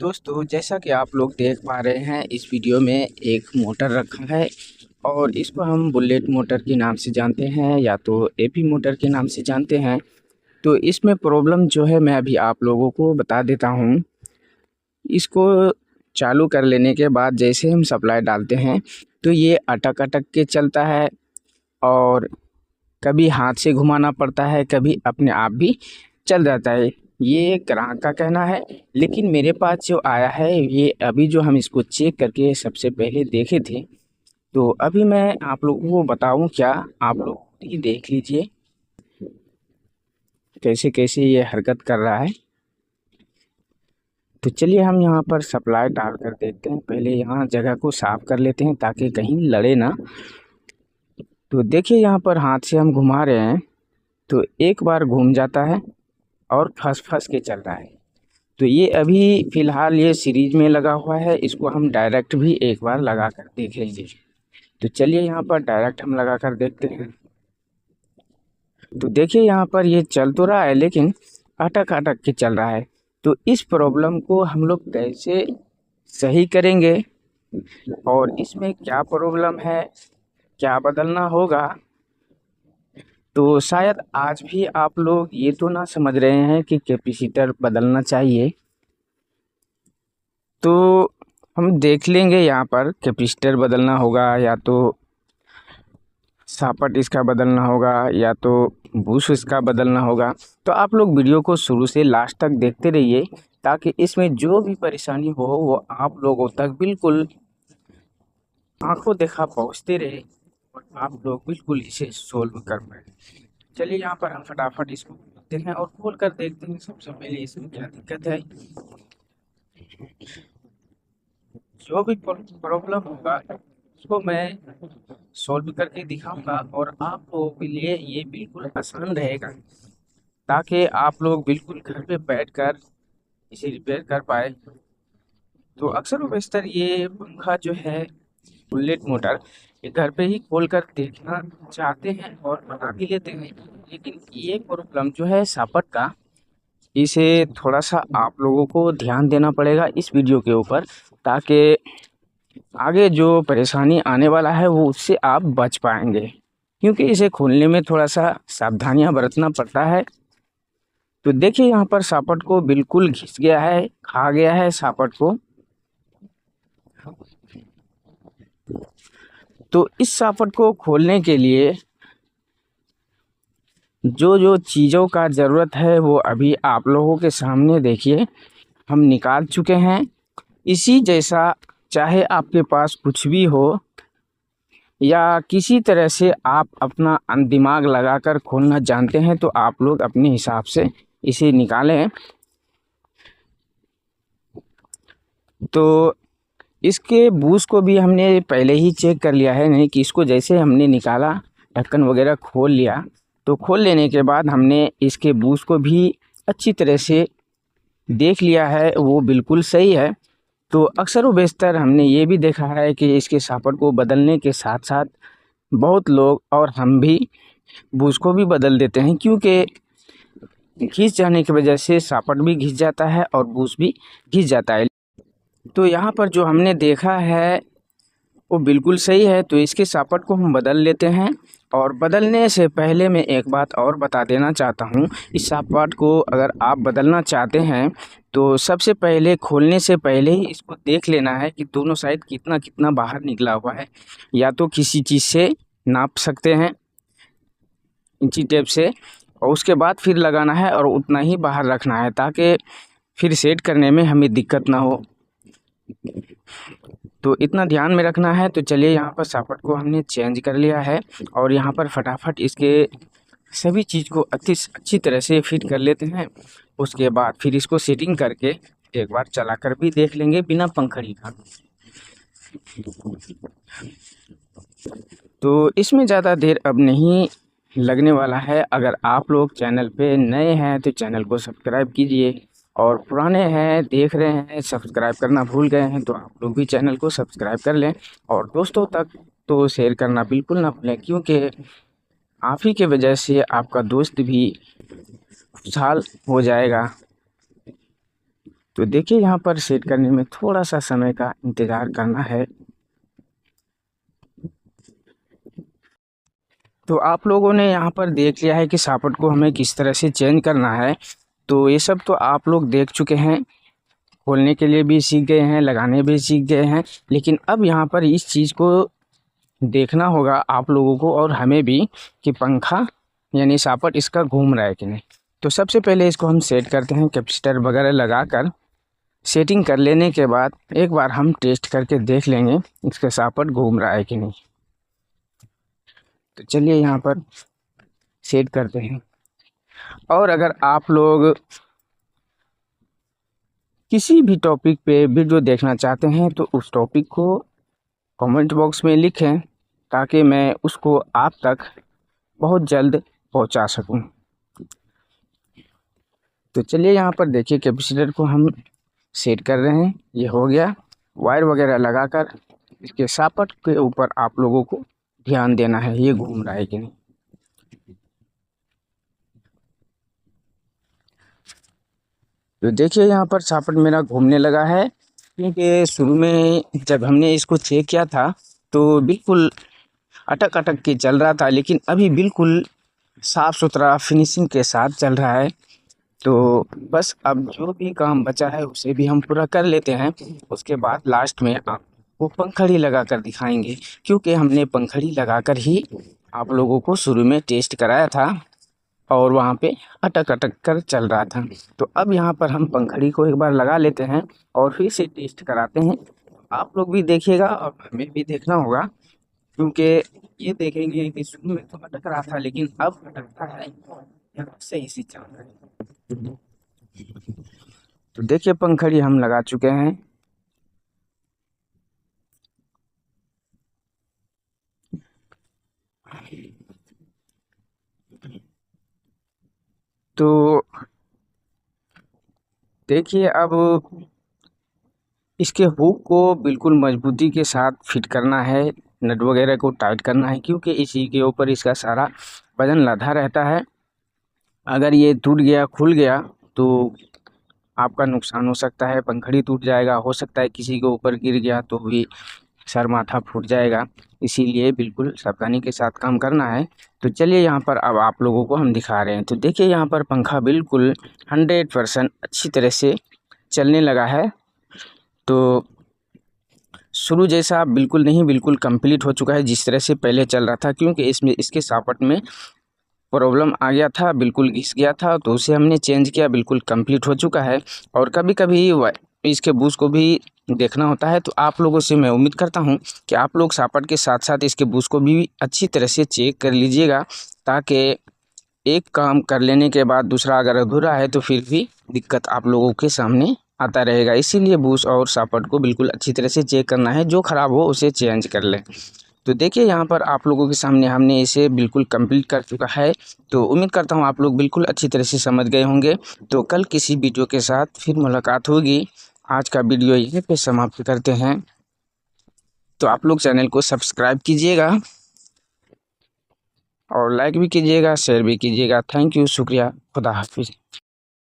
दोस्तों, जैसा कि आप लोग देख पा रहे हैं, इस वीडियो में एक मोटर रखा है और इसको हम बुलेट मोटर के नाम से जानते हैं या तो एपी मोटर के नाम से जानते हैं। तो इसमें प्रॉब्लम जो है मैं अभी आप लोगों को बता देता हूँ। इसको चालू कर लेने के बाद जैसे हम सप्लाई डालते हैं तो ये अटक अटक के चलता है और कभी हाथ से घुमाना पड़ता है, कभी अपने आप भी चल जाता है। ये ग्राहक का कहना है, लेकिन मेरे पास जो आया है ये अभी जो हम इसको चेक करके सबसे पहले देखे थे। तो अभी मैं आप लोगों को बताऊं क्या, आप लोग ये देख लीजिए कैसे कैसे ये हरकत कर रहा है। तो चलिए हम यहाँ पर सप्लाई डाल कर देखते हैं। पहले यहाँ जगह को साफ कर लेते हैं ताकि कहीं लड़े ना। तो देखिए यहाँ पर हाथ से हम घुमा रहे हैं तो एक बार घूम जाता है और फंस फंस के चल रहा है। तो ये अभी फ़िलहाल ये सीरीज में लगा हुआ है, इसको हम डायरेक्ट भी एक बार लगा कर देख लेंगे। तो चलिए यहाँ पर डायरेक्ट हम लगा कर देखते हैं। तो देखिए यहाँ पर ये चल तो रहा है लेकिन अटक अटक के चल रहा है। तो इस प्रॉब्लम को हम लोग कैसे सही करेंगे और इसमें क्या प्रॉब्लम है, क्या बदलना होगा। तो शायद आज भी आप लोग ये तो ना समझ रहे हैं कि कैपेसिटर बदलना चाहिए। तो हम देख लेंगे यहाँ पर कैपेसिटर बदलना होगा या तो सापट इसका बदलना होगा या तो बूश इसका बदलना होगा। तो आप लोग वीडियो को शुरू से लास्ट तक देखते रहिए ताकि इसमें जो भी परेशानी हो वो आप लोगों तक बिल्कुल आंखों देखा पहुँचते रहे और आप लोग बिल्कुल इसे सोल्व कर पाए। चलिए यहाँ पर हम फटाफट इसको खोलते हैं और खोल कर देखते हैं सबसे पहले इसमें क्या दिक्कत है। जो भी प्रॉब्लम होगा उसको मैं सॉल्व करके दिखाऊंगा और आप लोगों के लिए ये बिल्कुल आसान रहेगा ताकि आप लोग बिल्कुल घर पे बैठकर इसे रिपेयर कर पाए। तो अक्सर व बेशतर ये पंखा जो है बुलेट मोटर ये घर पे ही खोल कर देखना चाहते हैं और बना भी लेते हैं, लेकिन ये प्रॉब्लम जो है सापट का, इसे थोड़ा सा आप लोगों को ध्यान देना पड़ेगा इस वीडियो के ऊपर ताकि आगे जो परेशानी आने वाला है वो उससे आप बच पाएंगे, क्योंकि इसे खोलने में थोड़ा सा सावधानियां बरतना पड़ता है। तो देखिए यहाँ पर सापट को बिल्कुल घिस गया है, खा गया है सापट को। तो इस सापट को खोलने के लिए जो जो चीज़ों का ज़रूरत है वो अभी आप लोगों के सामने देखिए हम निकाल चुके हैं। इसी जैसा चाहे आपके पास कुछ भी हो या किसी तरह से आप अपना दिमाग लगाकर खोलना जानते हैं तो आप लोग अपने हिसाब से इसे निकालें। तो इसके बूश को भी हमने पहले ही चेक कर लिया है, नहीं कि इसको जैसे हमने निकाला ढक्कन वगैरह खोल लिया तो खोल लेने के बाद हमने इसके बूश को भी अच्छी तरह से देख लिया है, वो बिल्कुल सही है। तो अक्सर व बेशतर हमने ये भी देखा है कि इसके सापट को बदलने के साथ साथ बहुत लोग और हम भी बूश को भी बदल देते हैं, क्योंकि घिस जाने की वजह से सापट भी घिस जाता है और बूश भी घिस जाता है। तो यहाँ पर जो हमने देखा है वो बिल्कुल सही है, तो इसके सापट को हम बदल लेते हैं। और बदलने से पहले मैं एक बात और बता देना चाहता हूँ, इस सापट को अगर आप बदलना चाहते हैं तो सबसे पहले खोलने से पहले ही इसको देख लेना है कि दोनों साइड कितना कितना बाहर निकला हुआ है। या तो किसी चीज़ से नाप सकते हैं इंची टेप से, और उसके बाद फिर लगाना है और उतना ही बाहर रखना है ताकि फिर सेट करने में हमें दिक्कत ना हो। तो इतना ध्यान में रखना है। तो चलिए यहाँ पर सापट को हमने चेंज कर लिया है और यहाँ पर फटाफट इसके सभी चीज़ को अच्छी तरह से फिट कर लेते हैं। उसके बाद फिर इसको सेटिंग करके एक बार चलाकर भी देख लेंगे बिना पंखड़ी का। तो इसमें ज़्यादा देर अब नहीं लगने वाला है। अगर आप लोग चैनल पे नए हैं तो चैनल को सब्सक्राइब कीजिए, और पुराने हैं देख रहे हैं सब्सक्राइब करना भूल गए हैं तो आप लोग भी चैनल को सब्सक्राइब कर लें और दोस्तों तक तो शेयर करना बिल्कुल ना भूलें, क्योंकि आप ही के वजह से आपका दोस्त भी खुशहाल हो जाएगा। तो देखिए यहाँ पर सेट करने में थोड़ा सा समय का इंतज़ार करना है। तो आप लोगों ने यहाँ पर देख लिया है कि सॉकेट को हमें किस तरह से चेंज करना है। तो ये सब तो आप लोग देख चुके हैं, खोलने के लिए भी सीख गए हैं, लगाने भी सीख गए हैं। लेकिन अब यहाँ पर इस चीज़ को देखना होगा आप लोगों को और हमें भी कि पंखा यानी सॉकेट इसका घूम रहा है कि नहीं। तो सबसे पहले इसको हम सेट करते हैं कैपेसिटर वगैरह लगाकर। सेटिंग कर लेने के बाद एक बार हम टेस्ट करके देख लेंगे इसका सॉकेट घूम रहा है कि नहीं। तो चलिए यहाँ पर सेट करते हैं। और अगर आप लोग किसी भी टॉपिक पे वीडियो देखना चाहते हैं तो उस टॉपिक को कमेंट बॉक्स में लिखें ताकि मैं उसको आप तक बहुत जल्द पहुंचा सकूं। तो चलिए यहाँ पर देखिए कैपेसिटर को हम सेट कर रहे हैं। ये हो गया। वायर वगैरह लगाकर इसके सॉकेट के ऊपर आप लोगों को ध्यान देना है ये घूम रहा है कि नहीं। तो देखिए यहाँ पर सॉकेट मेरा घूमने लगा है, क्योंकि शुरू में जब हमने इसको चेक किया था तो बिल्कुल अटक अटक के चल रहा था, लेकिन अभी बिल्कुल साफ़ सुथरा फिनिशिंग के साथ चल रहा है। तो बस अब जो भी काम बचा है उसे भी हम पूरा कर लेते हैं। उसके बाद लास्ट में आपको पंखड़ी लगा कर दिखाएंगे, क्योंकि हमने पंखड़ी लगाकर ही आप लोगों को शुरू में टेस्ट कराया था और वहाँ पे अटक अटक कर चल रहा था। तो अब यहाँ पर हम पंखड़ी को एक बार लगा लेते हैं और फिर से टेस्ट कराते हैं। आप लोग भी देखिएगा और हमें भी देखना होगा, क्योंकि ये देखेंगे कि शुरू में तो अटक रहा था लेकिन अब अटकता है या सही से चल रहा है। तो देखिए पंखड़ी हम लगा चुके हैं। तो देखिए अब इसके हुक को बिल्कुल मजबूती के साथ फिट करना है, नट वगैरह को टाइट करना है, क्योंकि इसी के ऊपर इसका सारा वजन लदा रहता है। अगर ये टूट गया खुल गया तो आपका नुकसान हो सकता है, पंखड़ी टूट जाएगा, हो सकता है किसी के ऊपर गिर गया तो भी सर माथा फूट जाएगा। इसीलिए बिल्कुल सावधानी के साथ काम करना है। तो चलिए यहाँ पर अब आप लोगों को हम दिखा रहे हैं। तो देखिए यहाँ पर पंखा बिल्कुल 100% अच्छी तरह से चलने लगा है। तो शुरू जैसा बिल्कुल नहीं, बिल्कुल कंप्लीट हो चुका है जिस तरह से पहले चल रहा था, क्योंकि इसमें इसके सॉकेट में प्रॉब्लम आ गया था, बिल्कुल घिस गया था, तो उसे हमने चेंज किया, बिल्कुल कंप्लीट हो चुका है। और कभी कभी इसके बूस्ट को भी देखना होता है। तो आप लोगों से मैं उम्मीद करता हूं कि आप लोग सॉकेट के साथ साथ इसके बूस्ट को भी अच्छी तरह से चेक कर लीजिएगा, ताकि एक काम कर लेने के बाद दूसरा अगर अधूरा है तो फिर भी दिक्कत आप लोगों के सामने आता रहेगा। इसीलिए बूस्ट और सॉकेट को बिल्कुल अच्छी तरह से चेक करना है, जो ख़राब हो उसे चेंज कर लें। तो देखिए यहाँ पर आप लोगों के सामने हमने इसे बिल्कुल कंप्लीट कर चुका है। तो उम्मीद करता हूँ आप लोग बिल्कुल अच्छी तरह से समझ गए होंगे। तो कल किसी वीडियो के साथ फिर मुलाकात होगी। आज का वीडियो यहीं पे समाप्त करते हैं। तो आप लोग चैनल को सब्सक्राइब कीजिएगा और लाइक भी कीजिएगा, शेयर भी कीजिएगा। थैंक यू, शुक्रिया, खुदा हाफिज़।